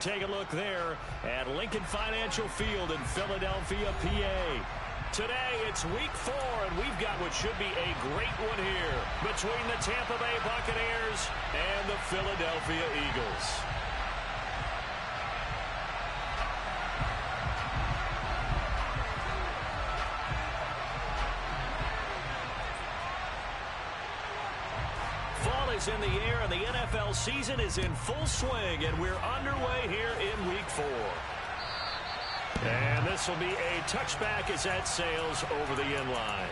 Take a look there at Lincoln Financial Field in Philadelphia, PA. Today, it's week 4, and we've got what should be a great one here between the Tampa Bay Buccaneers and the Philadelphia Eagles. Fall is in the air, and the NFL season is in full swing, and we're underway here in week 4. And this will be a touchback as that sails over the end line.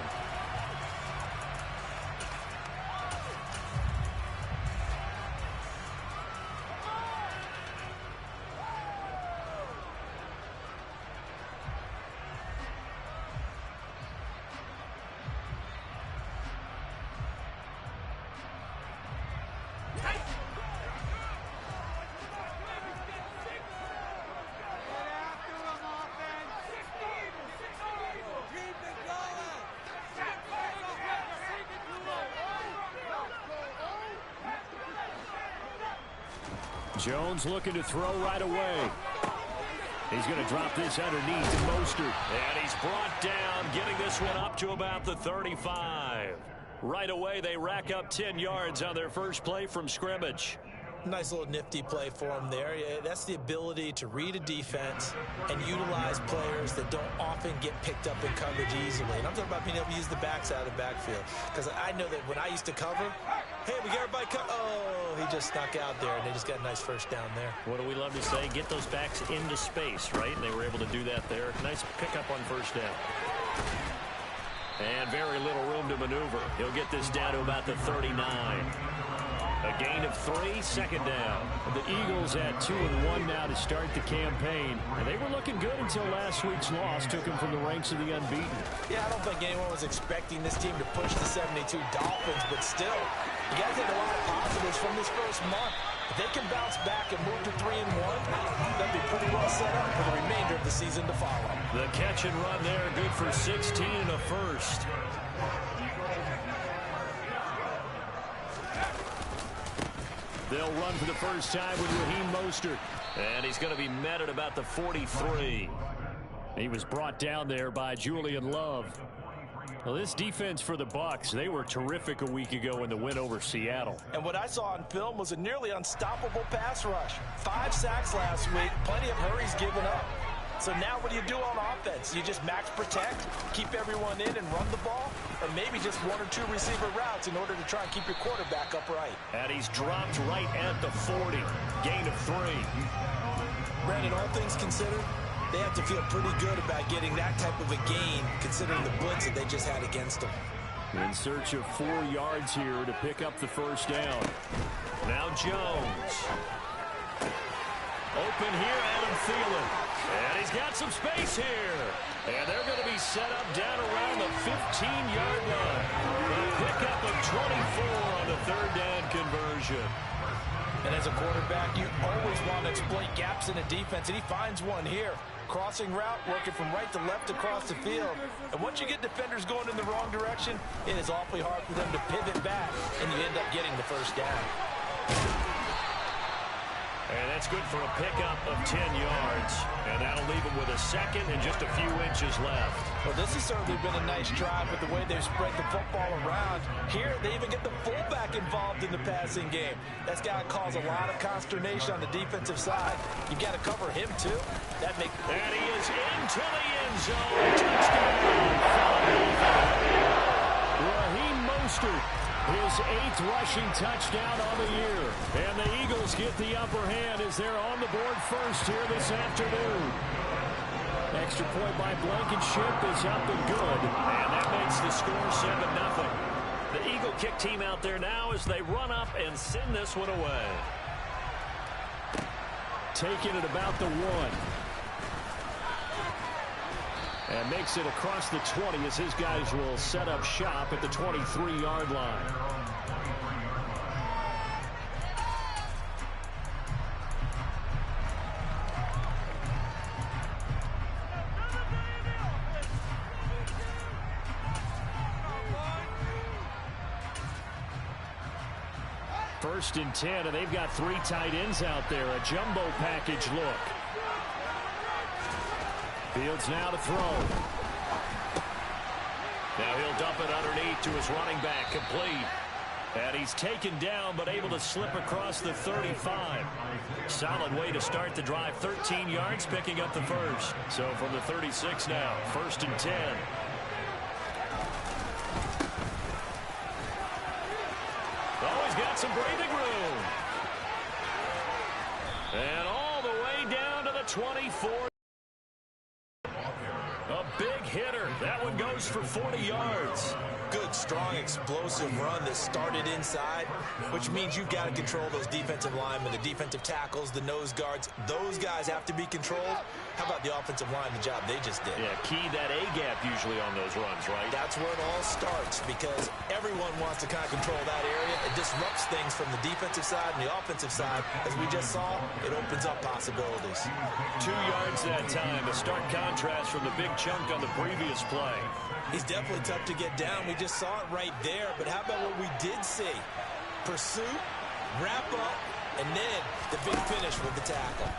Jones looking to throw right away. He's going to drop this underneath to Mostert. And he's brought down, getting this one up to about the 35. Right away, they rack up 10 yards on their first play from scrimmage. Nice little nifty play for him there. That's the ability to read a defense and utilize players that don't often get picked up in coverage easily. And I'm talking about being able to use the backs out of the backfield. Because I know that when I used to cover, hey, we got everybody oh, he just snuck out there, and they just got a nice first down there. What do we love to say? Get those backs into space, right? And they were able to do that there. Nice pickup on first down. And very little room to maneuver. He'll get this down to about the 39. A gain of 3, second down. The Eagles at 2-1 now to start the campaign. And they were looking good until last week's loss took them from the ranks of the unbeaten. Yeah, I don't think anyone was expecting this team to push the 72 Dolphins, but still, you got to take a lot of positives from this first month. If they can bounce back and move to 3-1, they'll be pretty well set up for the remainder of the season to follow. The catch and run there, good for 16 and a first. They'll run for the first time with Raheem Mostert. And he's going to be met at about the 43. He was brought down there by Julian Love. Well, this defense for the Bucs, they were terrific a week ago in the win over Seattle. And what I saw on film was a nearly unstoppable pass rush. 5 sacks last week, plenty of hurries given up. So now what do you do on offense? You just max protect, keep everyone in and run the ball, or maybe just 1 or 2 receiver routes in order to try and keep your quarterback upright. And he's dropped right at the 40. Gain of 3. Brandon, all things considered, they have to feel pretty good about getting that type of a gain considering the blitz that they just had against them. In search of 4 yards here to pick up the first down. Now Jones. Open here, Adam Thielen. And he's got some space here. And they're going to be set up down around the 15-yard line. A pickup of 24 on the third down conversion. And as a quarterback, you always want to exploit gaps in a defense, and he finds one here. Crossing route, working from right to left across the field. And once you get defenders going in the wrong direction, it is awfully hard for them to pivot back, and you end up getting the first down. And that's good for a pickup of 10 yards. And that'll leave him with a second and just a few inches left. Well, this has certainly been a nice drive with the way they've spread the football around. Here, they even get the fullback involved in the passing game. That's got to cause a lot of consternation on the defensive side. You've got to cover him, too. And he is into the end zone. Touchdown. Raheem Mostert. His 8th rushing touchdown on the year. And the Eagles get the upper hand as they're on the board first here this afternoon. Extra point by Blankenship is up and good. And that makes the score 7-0. The Eagle kick team out there now as they run up and send this one away. Taking it about the 1. And makes it across the 20 as his guys will set up shop at the 23-yard line. first and 10, and they've got 3 tight ends out there. A jumbo package look. Fields now to throw. Now he'll dump it underneath to his running back, complete. And he's taken down, but able to slip across the 35. Solid way to start the drive. 13 yards, picking up the first. So from the 36 now, first and 10. Oh, he's got some breathing room. And all the way down to the 24. A big hitter. That one goes for 40 yards. Good, strong, explosive run that started inside, which means you've got to control those defensive linemen, the defensive tackles, the nose guards. Those guys have to be controlled. How about the offensive line, the job they just did? Yeah, key that A-gap usually on those runs, right? That's where it all starts, because everyone wants to kind of control that area. It disrupts things from the defensive side and the offensive side. As we just saw, it opens up possibilities. 2 yards that time, a stark contrast from the big chunk on the previous play. He's definitely tough to get down. We just saw it right there. But how about what we did see? Pursuit, wrap up, and then the big finish with the tackle.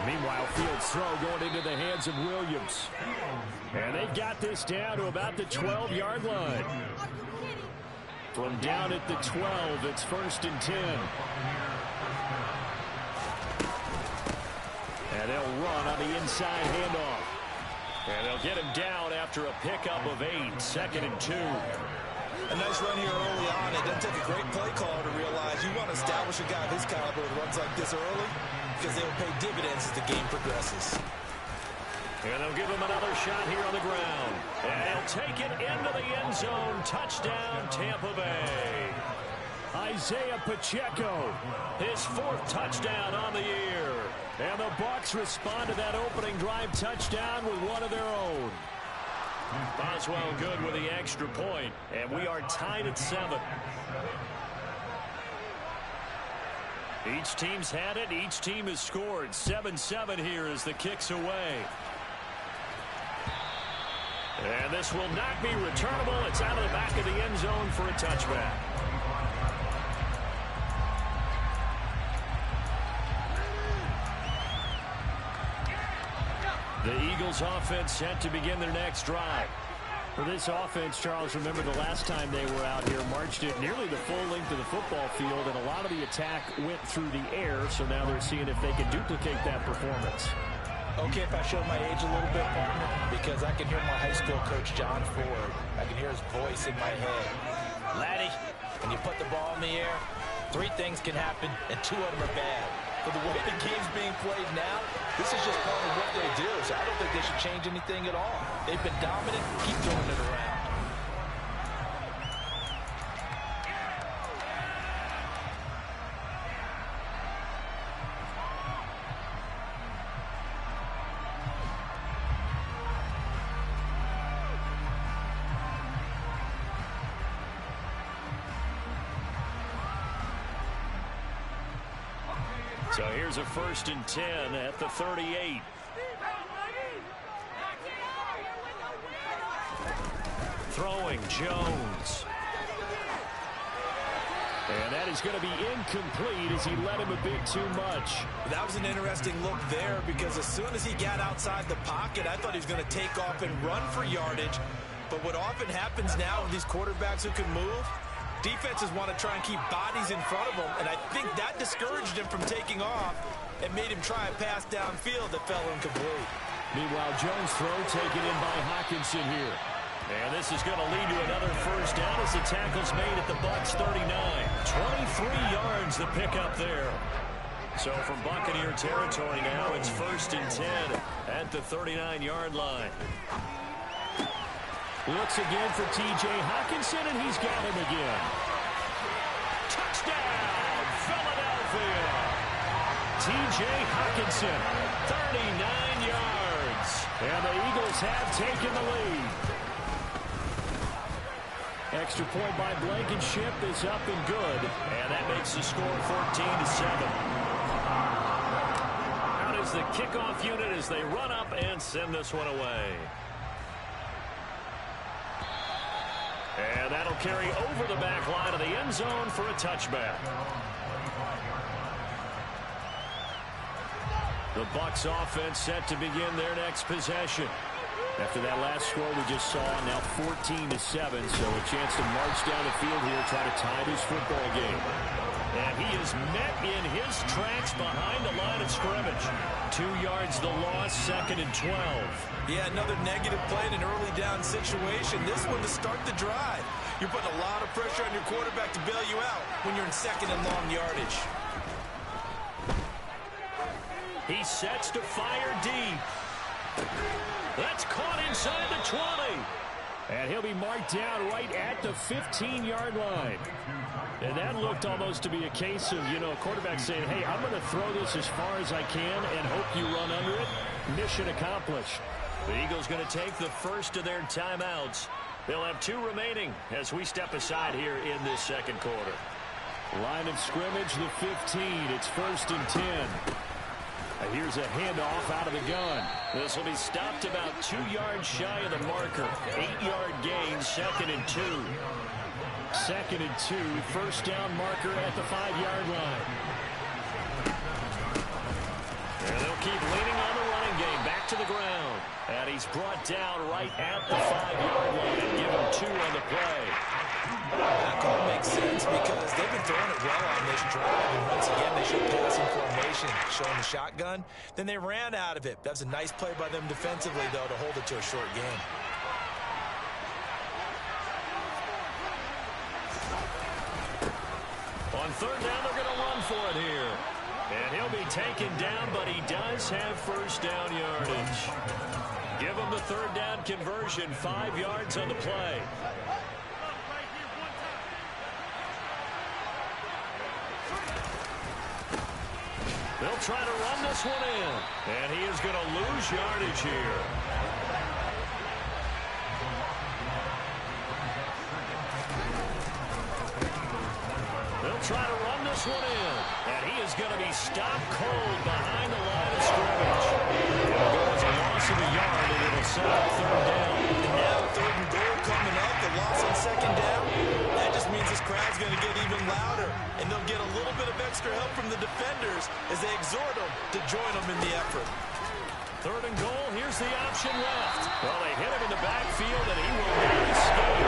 Meanwhile, Fields' throw going into the hands of Williams. And they've got this down to about the 12-yard line. From down at the 12, it's first and 10. And they'll run on the inside handoff. And they'll get him down after a pickup of 8, second and 2. A nice run here early on. It doesn't take a great play caller to realize you want to establish a guy of his caliber that runs like this early, because they will pay dividends as the game progresses. And they'll give him another shot here on the ground. And he'll take it into the end zone. Touchdown, Tampa Bay. Isaiah Pacheco, his 4th touchdown on the year. And the Bucs respond to that opening drive touchdown with one of their own. Boswell good with the extra point, and we are tied at 7. Each team's had it. Each team has scored. 7-7 here as the kick's away. And this will not be returnable. It's out of the back of the end zone for a touchback. The Eagles offense set to begin their next drive. For this offense, Charles, remember the last time they were out here, marched it nearly the full length of the football field, and a lot of the attack went through the air, so now they're seeing if they can duplicate that performance. Okay, if I show my age a little bit, partner, because I can hear my high school coach, John Ford. I can hear his voice in my head. Laddie, when you put the ball in the air, 3 things can happen, and 2 of them are bad. But the way the game's being played now, this is just part of what they do. So I don't think they should change anything at all. They've been dominant. Keep throwing it around. So here's a first and 10 at the 38. Throwing Jones. And that is going to be incomplete as he led him a bit too much. That was an interesting look there, because as soon as he got outside the pocket, I thought he was going to take off and run for yardage. But what often happens now with these quarterbacks who can move, defenses want to try and keep bodies in front of them, and I think that discouraged him from taking off and made him try a pass downfield that fell incomplete. Meanwhile, Jones' throw taken in by Hockenson here. And this is going to lead to another first down as the tackle's made at the Bucs 39. 23 yards the pickup there. So from Buccaneer territory now, it's first and 10 at the 39-yard line. Looks again for T.J. Hockenson, and he's got him again. Touchdown, Philadelphia. T.J. Hockenson, 39 yards. And the Eagles have taken the lead. Extra point by Blankenship is up and good. And that makes the score 14-7. Out is the kickoff unit as they run up and send this one away. And that'll carry over the back line of the end zone for a touchback. The Bucs offense set to begin their next possession. After that last score we just saw, now 14-7, so a chance to march down the field here, try to tie this football game. And he is met in his tracks behind the line of scrimmage. 2 yards the loss, 2nd and 12. Yeah, another negative play in an early down situation. This one to start the drive. You're putting a lot of pressure on your quarterback to bail you out when you're in 2nd and long yardage. He sets to fire deep. That's caught inside the 20. And he'll be marked down right at the 15-yard line. And that looked almost to be a case of, a quarterback saying, hey, I'm going to throw this as far as I can and hope you run under it. Mission accomplished. The Eagles going to take the first of their timeouts. They'll have 2 remaining as we step aside here in this second quarter. Line of scrimmage, the 15. It's 1st and 10. Here's a handoff out of the gun. This will be stopped about 2 yards shy of the marker. 8-yard gain, 2nd and 2. 2nd and 2, first down marker at the 5-yard line. And they'll keep leaning on the running game, back to the ground. And he's brought down right at the 5-yard line and give him 2 on the play. That call makes sense because they've been throwing it well on this drive. And once again, they showed passing formation, showing the shotgun. Then they ran out of it. That was a nice play by them defensively, though, to hold it to a short game. On 3rd down, they're going to run for it here. And he'll be taken down, but he does have first down yardage. Give him the 3rd down conversion, 5 yards on the play. They'll try to run this one in. And he is going to lose yardage here. They'll try to run this one in. And he is going to be stopped cold behind the line of scrimmage. It'll go as a loss of a yard, and it'll set up 3rd down. And now 3rd and goal coming up. The loss on 2nd down. That just means this crowd's going to get even louder. And they'll get a little bit of extra help from the defenders as they exhort them to join them in the effort. 3rd and goal. Here's the option left. Well, they hit him in the backfield, and he will not escape.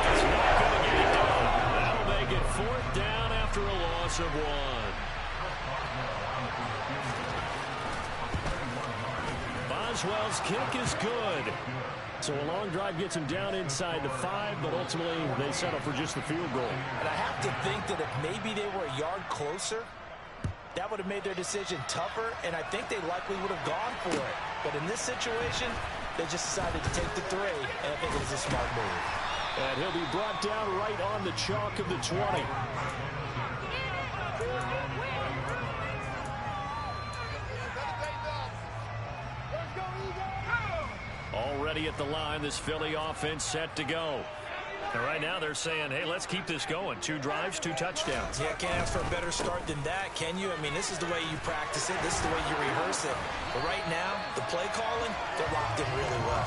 That's not going to get it done. That'll make it 4th down after a loss of 1. Boswell's kick is good. So a long drive gets him down inside the 5, but ultimately they settle for just the field goal. And I have to think that if maybe they were a yard closer, that would have made their decision tougher, and I think they likely would have gone for it. But in this situation, they just decided to take the 3, and I think it was a smart move. And he'll be brought down right on the chalk of the 20. Already at the line, this Philly offense set to go. And right now they're saying, hey, let's keep this going. 2 drives, 2 touchdowns. Yeah, can't ask for a better start than that, can you? I mean, this is the way you practice it. This is the way you rehearse it. But right now, the play calling, they're locked in really well.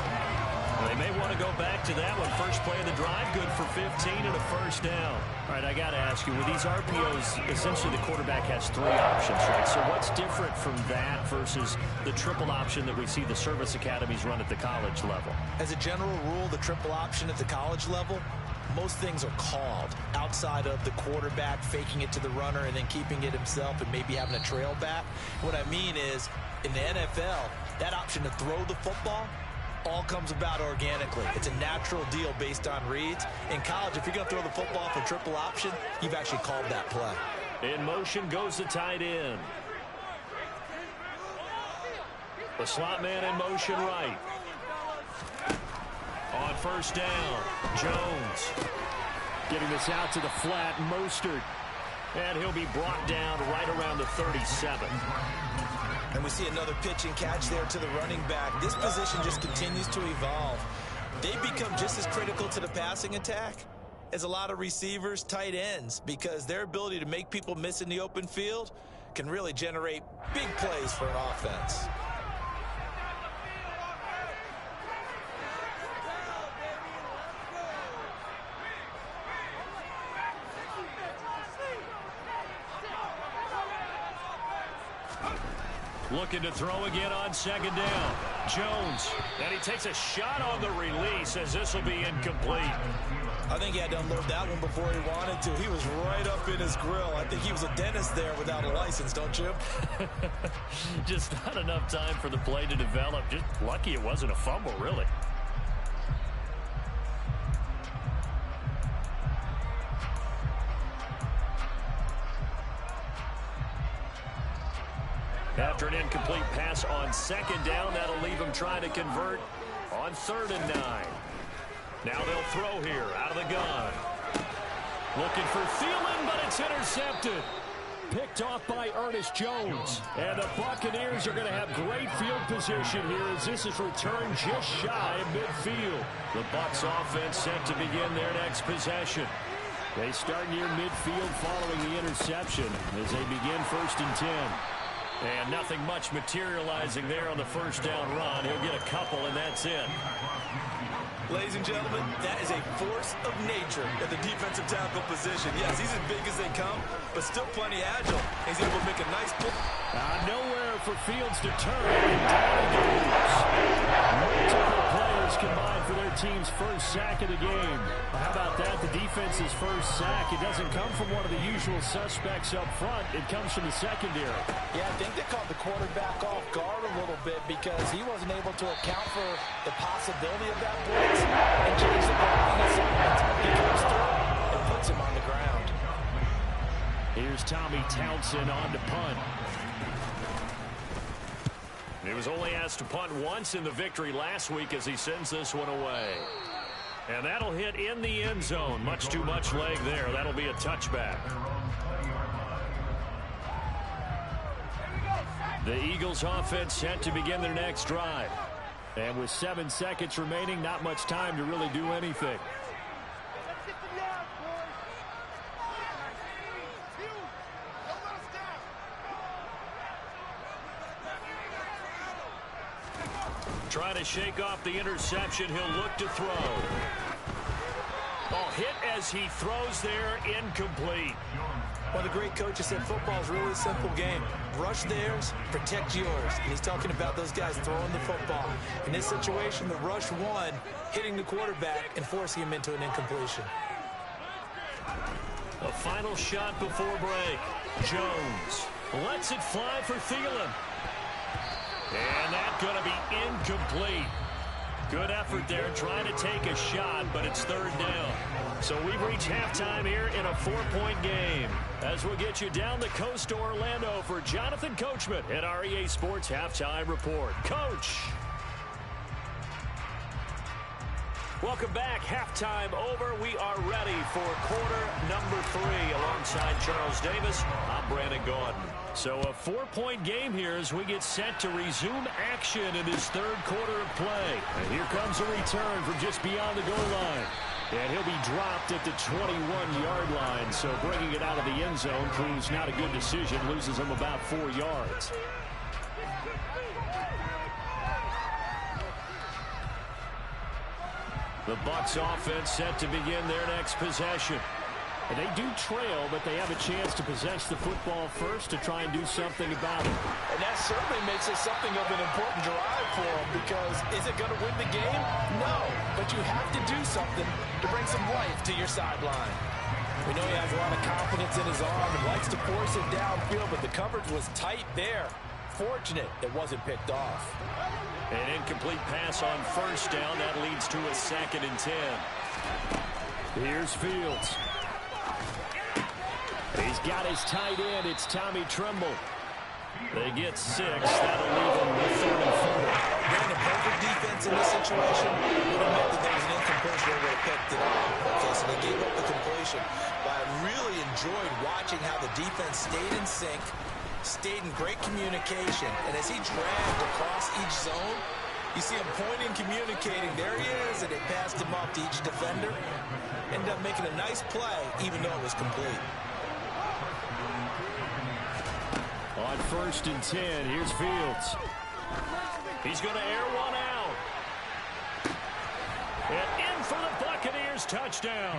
They may want to go back to that one. First play of the drive, good for 15 and a first down. All right, I got to ask you, with these RPOs, essentially the quarterback has 3 options, right? So what's different from that versus the triple option that we see the service academies run at the college level? As a general rule, the triple option at the college level, most things are called outside of the quarterback faking it to the runner and then keeping it himself and maybe having a trail back. What I mean is, in the NFL, that option to throw the football all comes about organically. It's a natural deal based on reads. In college, if you're going to throw the football for triple option, you've actually called that play. In motion goes the tight end. The slot man in motion right. On first down, Jones. Getting this out to the flat, Mostert. And he'll be brought down right around the 37. And we see another pitch and catch there to the running back. This position just continues to evolve. They become just as critical to the passing attack as a lot of receivers, tight ends, because their ability to make people miss in the open field can really generate big plays for an offense. Looking to throw again on second down. Jones. And he takes a shot on the release as this will be incomplete. I think he had to unload that one before he wanted to. He was right up in his grill. I think he was a dentist there without a license, don't you? Just not enough time for the play to develop. Just lucky it wasn't a fumble, really. After an incomplete pass on second down, that'll leave him trying to convert on 3rd and 9. Now they'll throw here out of the gun. Looking for Thielen, but it's intercepted. Picked off by Ernest Jones. And the Buccaneers are going to have great field position here as this is returned just shy of midfield. The Bucs offense set to begin their next possession. They start near midfield following the interception as they begin 1st and 10. And nothing much materializing there on the first down run. He'll get a couple, and that's it. Ladies and gentlemen, that is a force of nature at the defensive tackle position. Yes, he's as big as they come, but still plenty agile. He's able to make a nice pull. Nowhere for Fields to turn. Down he goes. Multiple players combined for their team's first sack of the game. How about that? The defense's first sack. It doesn't come from one of the usual suspects up front. It comes from the secondary. Yeah, I think they caught the quarterback off guard a little bit because he wasn't able to account for the possibility of that blitz and change the blocking assignment. He comes through and puts him on the ground. Here's Tommy Townsend on to punt. He was only asked to punt once in the victory last week as he sends this one away. And that'll hit in the end zone. Much too much leg there. That'll be a touchback. The Eagles offense set to begin their next drive. And with 7 seconds remaining, not much time to really do anything. Trying to shake off the interception. He'll look to throw. Oh, hit as he throws there, incomplete. One of the great coaches said football is really a simple game. Rush theirs, protect yours. And he's talking about those guys throwing the football. In this situation, the rush won, hitting the quarterback and forcing him into an incompletion. A final shot before break. Jones lets it fly for Thielen. And that's going to be incomplete. Good effort there trying to take a shot, but it's 3rd down. So we've reached halftime here in a 4-point game. As we'll get you down the coast to Orlando for Jonathan Coachman at our EA Sports Halftime Report. Coach. Welcome back. Halftime over. We are ready for quarter number 3 alongside Charles Davis. I'm Brandon Gaudin. So a 4-point game here as we get set to resume action in this 3rd quarter of play. And here comes a return from just beyond the goal line. And he'll be dropped at the 21-yard line. So bringing it out of the end zone proves not a good decision. Loses him about 4 yards. The Bucs offense set to begin their next possession. And they do trail, but they have a chance to possess the football first to try and do something about it. And that certainly makes it something of an important drive for them because is it going to win the game? No, but you have to do something to bring some life to your sideline. We know he has a lot of confidence in his arm and likes to force it downfield, but the coverage was tight there. Fortunate it wasn't picked off. An incomplete pass on 1st down. That leads to a 2nd and 10. Here's Fields. He's got his tight end. It's Tommy Tremble. They get 6. That'll leave them with 3rd and 4. Being a perfect defense in this situation would have meant that there was an incompletion. They would have picked it up. Okay, so they gave up the completion. But I really enjoyed watching how the defense stayed in sync, stayed in great communication. And as he dragged across each zone, you see him pointing, communicating. There he is, and they passed him off to each defender. Ended up making a nice play, even though it was complete. On 1st and 10, here's Fields. He's going to air one out. And in for the Buccaneers. first touchdown.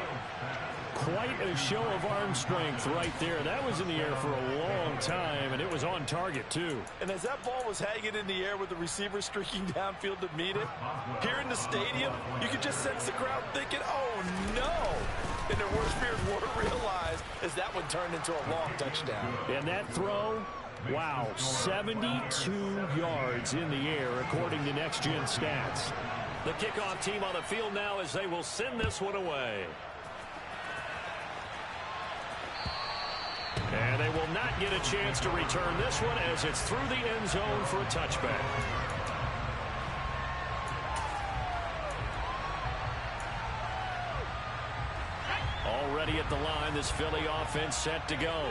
Quite a show of arm strength right there. That was in the air for a long time, and it was on target, too. And as that ball was hanging in the air with the receiver streaking downfield to meet it, here in the stadium, you could just sense the crowd thinking, oh, no. And their worst fears were realized as that one turned into a long touchdown. And that throw, wow, 72 yards in the air, according to Next Gen Stats. The kickoff team on the field now as they will send this one away. And they will not get a chance to return this one as it's through the end zone for a touchback. Already at the line, this Philly offense set to go.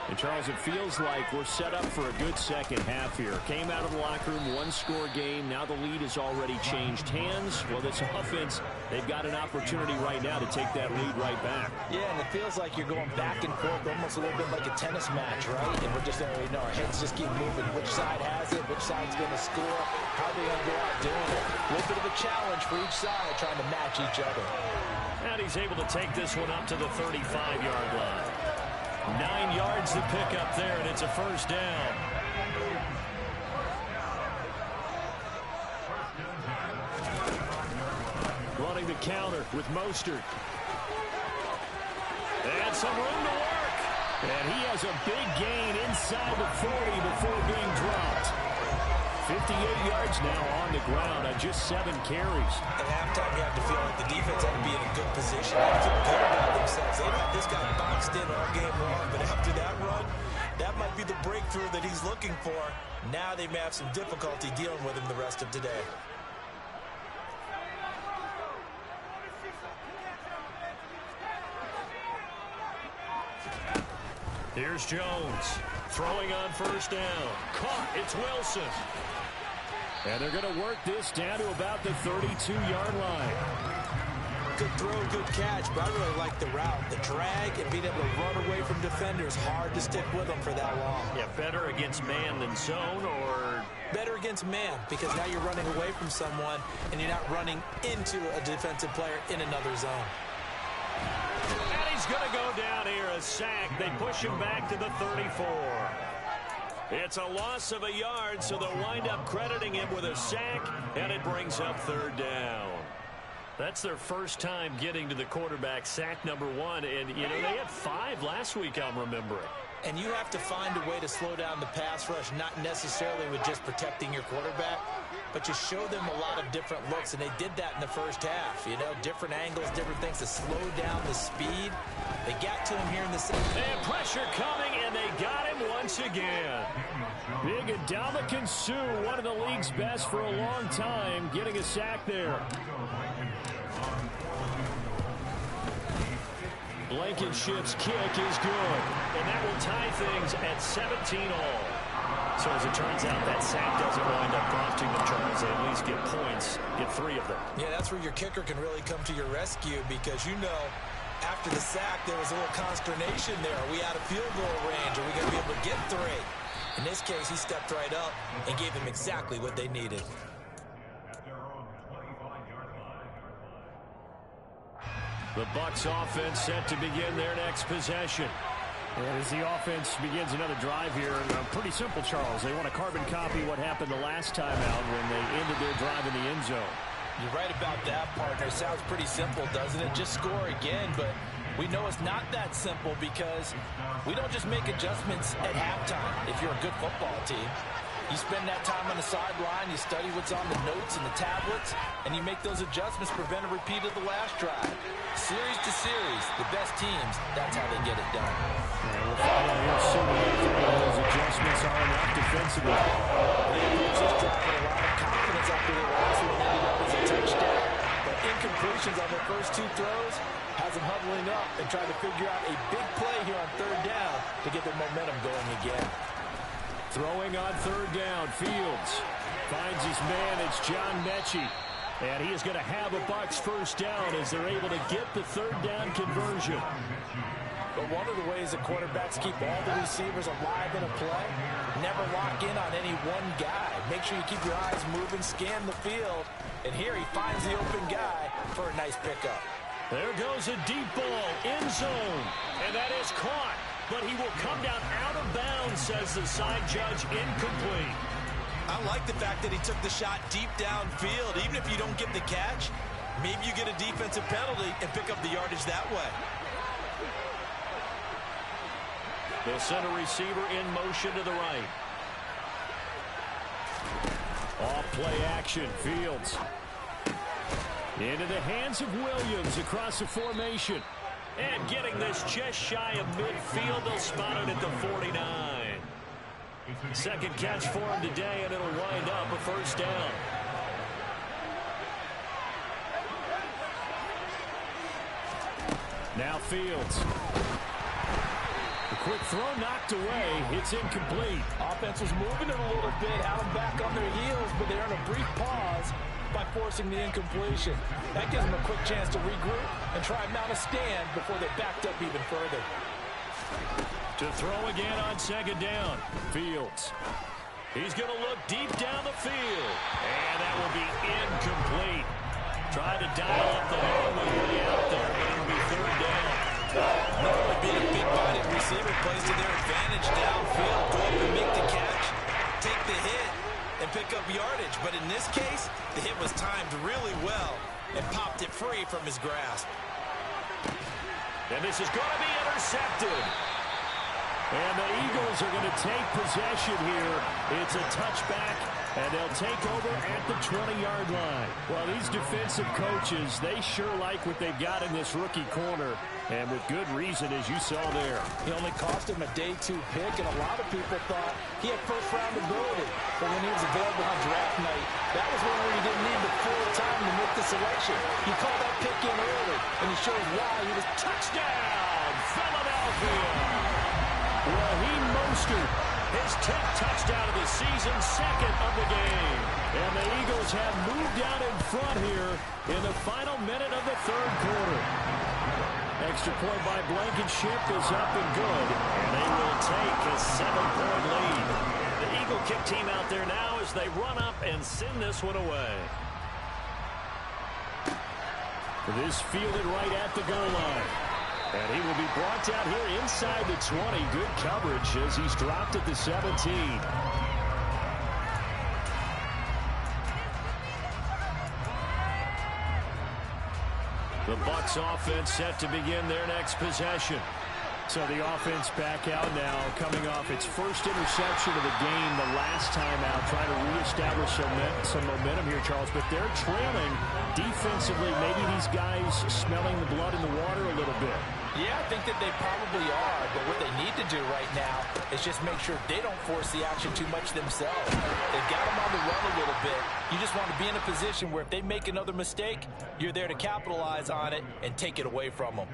And, Charles, it feels like we're set up for a good second half here. Came out of the locker room, one-score game. Now the lead has already changed hands. Well, this offense, they've got an opportunity right now to take that lead right back. Yeah, and it feels like you're going back and forth, almost a little bit like a tennis match, right? And we're just, our heads just keep moving. Which side has it? Which side's going to score? How are they going to go out doing it? A little bit of a challenge for each side, trying to match each other. And he's able to take this one up to the 35-yard line. 9 yards to pick up there, and it's a first down. Running the counter with Mostert. And some room to work. And he has a big gain inside the 40 before being dropped. 58 yards now on the ground on just 7 carries. At halftime, you have to feel like the defense had to be in a good position. They have to feel good about themselves. They've had this guy boxed in all game long, but after that run, that might be the breakthrough that he's looking for. Now they may have some difficulty dealing with him the rest of today. Here's Jones throwing on first down. Caught. It's Wilson. And they're going to work this down to about the 32-yard line. Good throw, good catch, but I really like the route. The drag and being able to run away from defenders, hard to stick with them for that long. Yeah, better against man than zone, or? Better against man, because now you're running away from someone and you're not running into a defensive player in another zone. And he's going to go down here, a sack. They push him back to the 34. It's a loss of a yard, so they'll wind up crediting him with a sack, and it brings up third down. That's their first time getting to the quarterback, sack number 1. And, they had 5 last week, I'm remembering. And you have to find a way to slow down the pass rush, not necessarily with just protecting your quarterback, but you show them a lot of different looks, and they did that in the first half. Different angles, different things to slow down the speed. They got to him here in the second. And pressure coming, and they got him once again. Big Ndamukong Suh, one of the league's best for a long time, getting a sack there. Blankenship's kick is good, and that will tie things at 17-all. So as it turns out, that sack doesn't wind up prompting them, Charles. They at least get points, get 3 of them. Yeah, that's where your kicker can really come to your rescue, because after the sack, there was a little consternation there. Are we out of field goal range? Are we going to be able to get 3? In this case, he stepped right up and gave them exactly what they needed. The Bucs offense set to begin their next possession. And as the offense begins another drive here, pretty simple, Charles. They want to carbon copy what happened the last time out when they ended their drive in the end zone. You're right about that, partner. Sounds pretty simple, doesn't it? Just score again, but we know it's not that simple because we don't just make adjustments at halftime if you're a good football team. You spend that time on the sideline, you study what's on the notes and the tablets, and you make those adjustments, prevent a repeat of the last drive. Series to series, the best teams, that's how they get it done. And we'll find out here soon if those adjustments are enough defensively. They approach this drive with a lot of confidence after the last one ended up as a touchdown. But incompletions on their first 2 throws has them huddling up and trying to figure out a big play here on third down to get their momentum going again. Throwing on third down, Fields finds his man. It's John Mechie. And he is going to have a Bucs first down as they're able to get the third down conversion. But one of the ways that quarterbacks keep all the receivers alive in a play, never lock in on any one guy. Make sure you keep your eyes moving, scan the field. And here he finds the open guy for a nice pickup. There goes a deep ball, end zone, and that is caught. But he will come down out of bounds, says the side judge, incomplete. I like the fact that he took the shot deep downfield. Even if you don't get the catch, maybe you get a defensive penalty and pick up the yardage that way. The center receiver in motion to the right. Off play action, Fields. Into the hands of Williams across the formation. And getting this just shy of midfield, they'll spot it at the 49. Second catch for him today, and it'll wind up a first down. Now Fields. The quick throw knocked away. It's incomplete. Offense was moving it a little bit, had them back on their heels, but they're in a brief pause by forcing the incompletion. That gives them a quick chance to regroup and try and mount a stand before they're backed up even further. To throw again on second down. Fields. He's going to look deep down the field. And that will be incomplete. Tried to dial up the ball way out there, but it'll be third down. Normally being a big-bodied receiver plays to their advantage downfield. Go up and make the catch, take the hit, and pick up yardage. But in this case, the hit was timed really well and popped it free from his grasp. And this is going to be intercepted. And the Eagles are going to take possession here. It's a touchback, and they'll take over at the 20-yard line. Well, these defensive coaches, they sure like what they've got in this rookie corner, and with good reason, as you saw there. He only cost him a day 2 pick, and a lot of people thought he had first-round ability. But when he was available on draft night, that was when he didn't need the full time to make the selection. He called that pick in early, and he shows why. He was touchdown, Philadelphia. Raheem Mostert, his 10th touchdown of the season, second of the game. And the Eagles have moved out in front here in the final minute of the third quarter. Extra point by Blankenship is up and good, and they will take a 7-point lead. The Eagle kick team out there now as they run up and send this one away. This fielded right at the goal line. And he will be brought down here inside the 20. Good coverage as he's dropped at the 17. The Bucs offense set to begin their next possession. So the offense back out now, coming off its first interception of the game the last time out, trying to reestablish some momentum here, Charles. But they're trailing defensively. Maybe these guys smelling the blood in the water a little bit. Yeah, I think that they probably are, but what they need to do right now is just make sure they don't force the action too much themselves. They've got them on the run a little bit. You just want to be in a position where if they make another mistake, you're there to capitalize on it and take it away from them.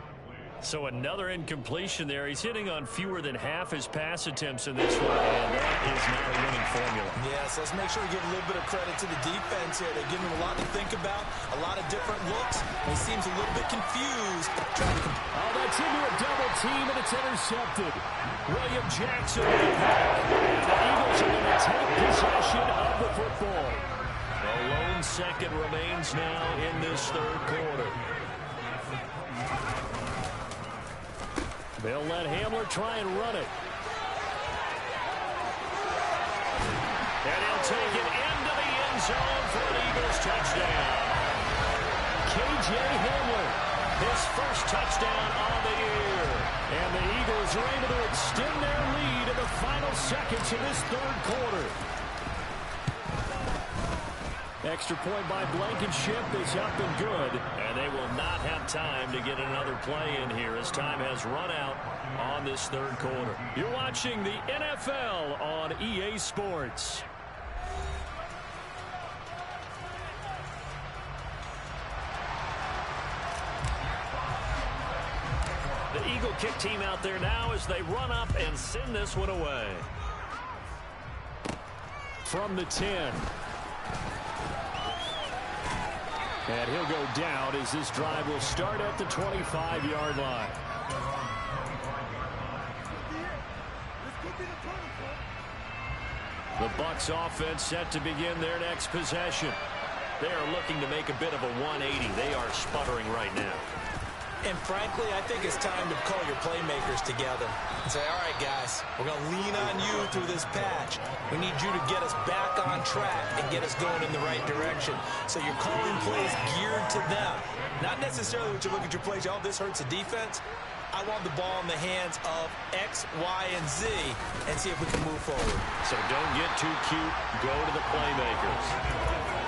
So another incompletion there. He's hitting on fewer than half his pass attempts in this one, and that is not a winning formula. Yes, let's make sure we give a little bit of credit to the defense here. They're giving him a lot to think about, a lot of different looks. He seems a little bit confused. Oh, that's into a double team, and it's intercepted. William Jackson with the pack. The Eagles are going to take possession of the football. A lone second remains now in this third quarter. They'll let Hamler try and run it. And he'll take it into the end zone for an Eagles touchdown. K.J. Hamler, his first touchdown on the year. And the Eagles are able to extend their lead in the final seconds of this third quarter. Extra point by Blankenship is up and good. And they will not have time to get another play in here as time has run out on this third quarter. You're watching the NFL on EA Sports. The Eagle kick team out there now as they run up and send this one away. From the 10. And he'll go down as this drive will start at the 25-yard line. The Bucs offense set to begin their next possession. They are looking to make a bit of a 180. They are sputtering right now. And frankly, I think it's time to call your playmakers together and say, all right, guys, we're going to lean on you through this patch. We need you to get us back on track and get us going in the right direction. So you're calling plays geared to them. Not necessarily when you look at your plays, oh, this hurts the defense. I want the ball in the hands of X, Y, and Z and see if we can move forward. So don't get too cute. Go to the playmakers.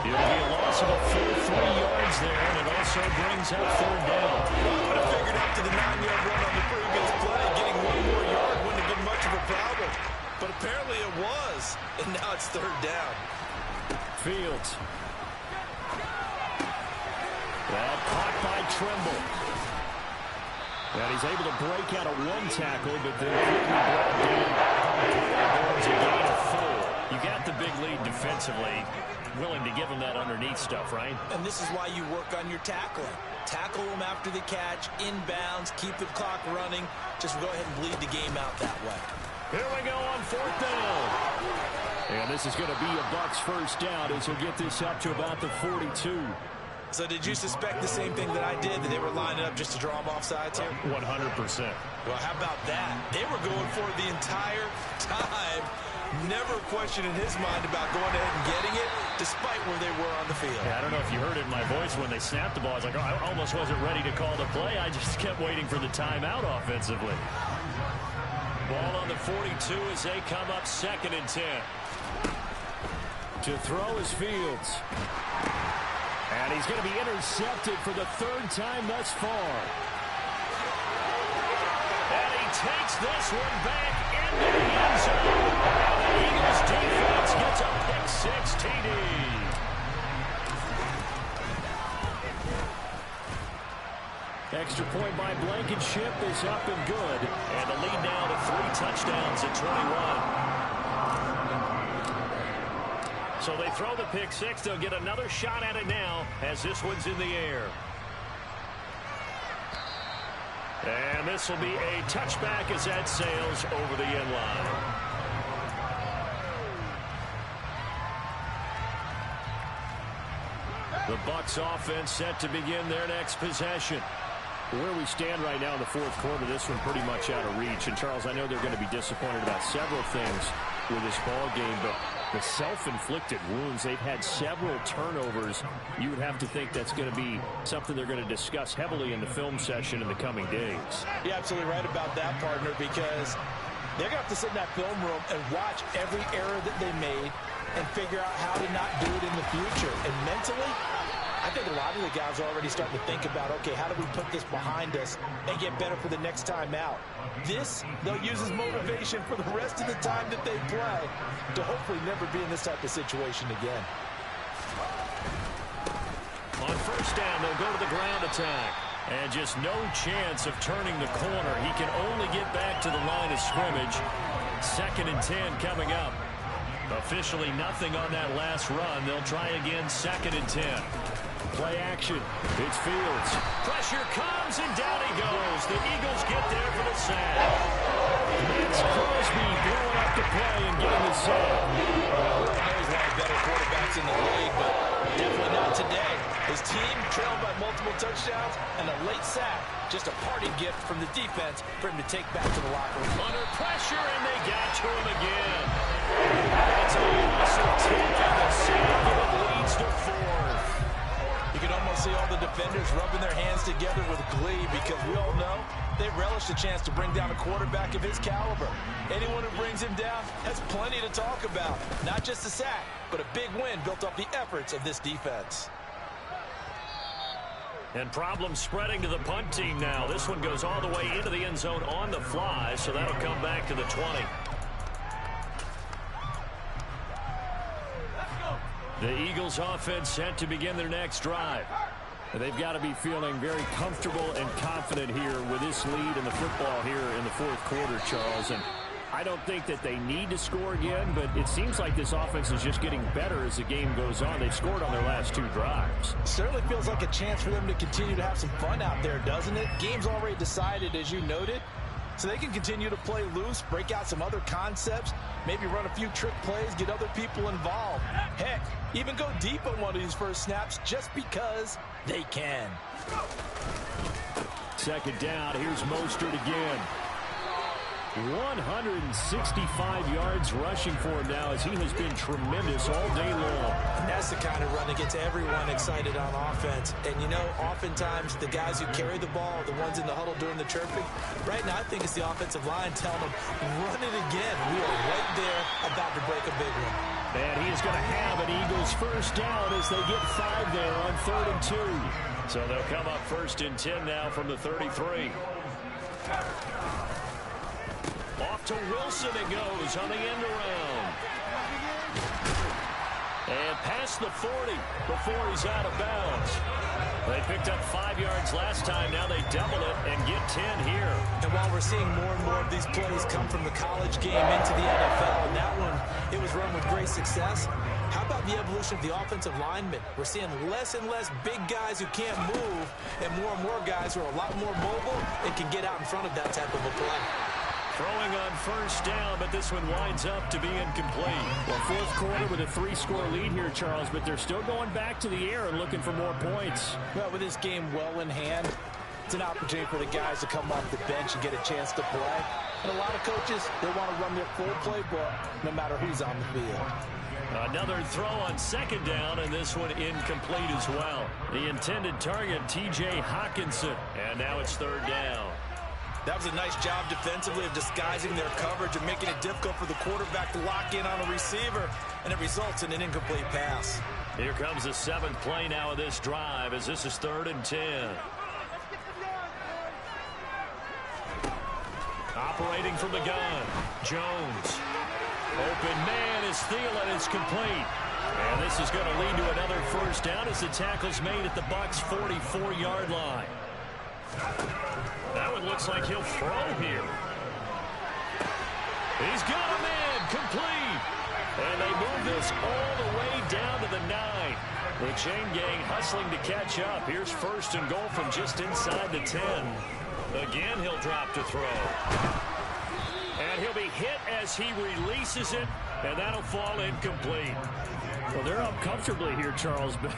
It'll be a loss of a full 3 yards there, and it also brings up third down. I would have figured after the 9-yard run on the previous play, getting 1 more yard wouldn't have been much of a problem. But apparently it was, and now it's third down. Fields. That caught by Trimble. And he's able to break out of 1 tackle, but then quickly brought down. There's a gain of 4. You got the big lead defensively. Willing to give him that underneath stuff, right? And this is why you work on your tackling. Tackle him after the catch, inbounds, keep the clock running. Just go ahead and bleed the game out that way. Here we go on 4th down. And this is going to be a Bucs first down as he'll get this up to about the 42. So did you suspect the same thing that I did, that they were lining up just to draw him off sides here? 100%. Well, how about that? They were going for it the entire time. Never a question in his mind about going ahead and getting it, despite where they were on the field. Yeah, I don't know if you heard it in my voice when they snapped the ball. I was like, oh, I almost wasn't ready to call the play. I just kept waiting for the timeout offensively. Ball on the 42 as they come up 2nd and 10. To throw is Fields. And he's going to be intercepted for the 3rd time thus far. And he takes this one back into the end zone. And the Eagles defense gets a pick-6 TD. Extra point by Blankenship is up and good. And the lead now to 3 touchdowns at 21. So they throw the pick-6. They'll get another shot at it now as this one's in the air. And this will be a touchback as that sails over the end line. The Bucs offense set to begin their next possession. Where we stand right now in the 4th quarter, this one pretty much out of reach. And, Charles, I know they're going to be disappointed about several things with this ball game, but the self-inflicted wounds, they've had several turnovers. You would have to think that's going to be something they're going to discuss heavily in the film session in the coming days. You're absolutely right about that, partner, because they're going to have to sit in that film room and watch every error that they made and figure out how to not do it in the future. And mentally, I think a lot of the guys are already starting to think about, okay, how do we put this behind us and get better for the next time out? This, they'll use as motivation for the rest of the time that they play to hopefully never be in this type of situation again. On 1st down, they'll go to the ground attack. And just no chance of turning the corner. He can only get back to the line of scrimmage. 2nd and 10 coming up. Officially nothing on that last run. They'll try again 2nd and 10. Play action. It's Fields. Pressure comes, and down he goes. The Eagles get there for the sack. It's Crosby blowing up the play and getting the sack. There's one of the better quarterbacks in the league, but definitely not today. His team trailed by multiple touchdowns and a late sack. Just a parting gift from the defense for him to take back to the locker room. Under pressure, and they got to him again. That's a loss of 10 on the sack, and it leads to 4th. You can almost see all the defenders rubbing their hands together with glee because we all know they relish the chance to bring down a quarterback of his caliber. Anyone who brings him down has plenty to talk about. Not just a sack, but a big win built off the efforts of this defense. And problems spreading to the punt team now. This one goes all the way into the end zone on the fly, so that'll come back to the 20. The Eagles offense set to begin their next drive. They've got to be feeling very comfortable and confident here with this lead in the football here in the 4th quarter, Charles. And I don't think that they need to score again, but it seems like this offense is just getting better as the game goes on. They've scored on their last 2 drives. Certainly feels like a chance for them to continue to have some fun out there, doesn't it? Game's already decided, as you noted. So they can continue to play loose, break out some other concepts, maybe run a few trick plays, get other people involved. Heck, even go deep on one of these first snaps just because they can. second down. Here's Mostert again. 165 yards rushing for him now as he has been tremendous all day long. That's the kind of run that gets everyone excited on offense. And, you know, oftentimes the guys who carry the ball are the ones in the huddle during the chirping. Right now, I think it's the offensive line telling them, run it again. We are right there about to break a big one. And he is going to have an Eagles first down as they get 5 there on 3rd and 2. So they'll come up 1st and 10 now from the 33. Off to Wilson it goes on the end around. And past the 40 before he's out of bounds. They picked up 5 yards last time. Now they double it and get 10 here. And while we're seeing more and more of these plays come from the college game into the NFL, and that one, it was run with great success. How about the evolution of the offensive linemen? We're seeing less and less big guys who can't move and more guys who are a lot more mobile and can get out in front of that type of a play. Throwing on first down, but this one winds up to be incomplete. Well, 4th quarter with a 3-score lead here, Charles, but they're still going back to the air and looking for more points. Well, with this game well in hand, it's an opportunity for the guys to come off the bench and get a chance to play. And a lot of coaches, they want to run their full playbook no matter who's on the field. Another throw on 2nd down, and this one incomplete as well. The intended target, T.J. Hawkinson, and now it's 3rd down. That was a nice job defensively of disguising their coverage and making it difficult for the quarterback to lock in on a receiver, and it results in an incomplete pass. Here comes the 7th play now of this drive as this is 3rd and 10. Operating from the gun, Jones. Open man is Thielen, it's complete. And this is going to lead to another first down as the tackle's made at the Bucs' 44-yard line. That one looks like he'll throw here. He's got a man, complete. And they move this all the way down to the 9. The chain gang hustling to catch up. Here's 1st and goal from just inside the 10. Again, he'll drop to throw. And he'll be hit as he releases it, and that'll fall incomplete. Well, they're up comfortably here, Charles, but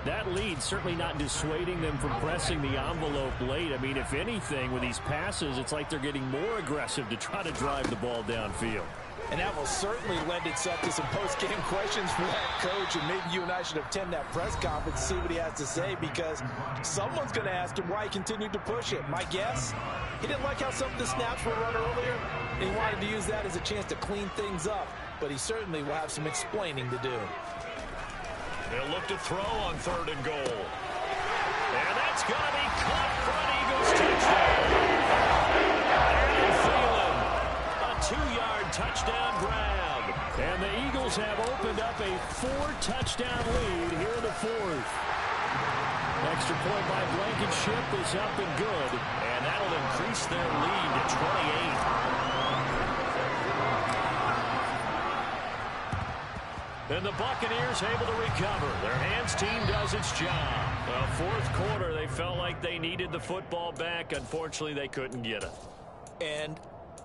that lead certainly not dissuading them from pressing the envelope late. I mean, if anything, with these passes, it's like they're getting more aggressive to try to drive the ball downfield. And that will certainly lend itself to some post-game questions for that coach, and maybe you and I should attend that press conference and see what he has to say, because someone's going to ask him why he continued to push it. My guess, he didn't like how some of the snaps were run earlier, and he wanted to use that as a chance to clean things up, but he certainly will have some explaining to do. They'll look to throw on 3rd and goal. And that's going to be caught for an Eagles touchdown. And Thielen, a 2-yard touchdown grab. And the Eagles have opened up a 4-touchdown lead here in the 4th. Extra point by Blankenship is up and good. And that'll increase their lead to 28. And the Buccaneers able to recover. Their hands team does its job. 4th quarter, they felt like they needed the football back. Unfortunately, they couldn't get it. And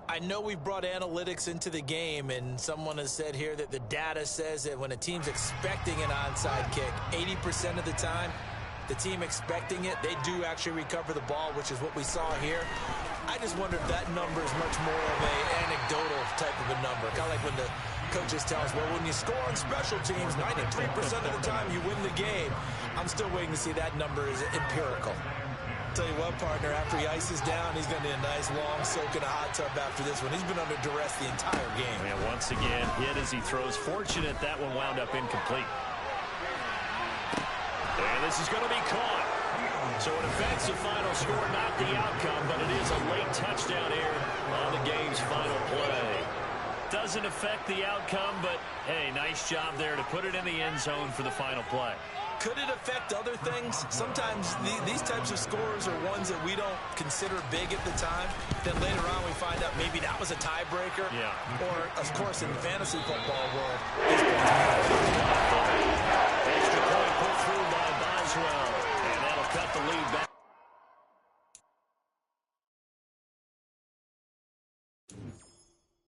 I know we brought analytics into the game, and someone has said here that the data says that when a team's expecting an onside kick, 80% of the time, the team expecting it, they do actually recover the ball, which is what we saw here. I just wonder if that number is much more of an anecdotal type of a number. Kind of like when the coaches tell us, well, when you score on special teams, 93% of the time you win the game. I'm still waiting to see that number is empirical. Tell you what, partner, after he ices down, he's going to need a nice long soak in a hot tub after this one. He's been under duress the entire game. And once again, hit as he throws. Fortunate that one wound up incomplete. And this is going to be caught. So it affects the final score, not the outcome, but it is a late touchdown here on the game's final play. Doesn't affect the outcome, but, hey, nice job there to put it in the end zone for the final play. Could it affect other things? Sometimes these types of scores are ones that we don't consider big at the time. Then later on we find out maybe that was a tiebreaker. Yeah. Or, of course, in the fantasy football world, these points matter.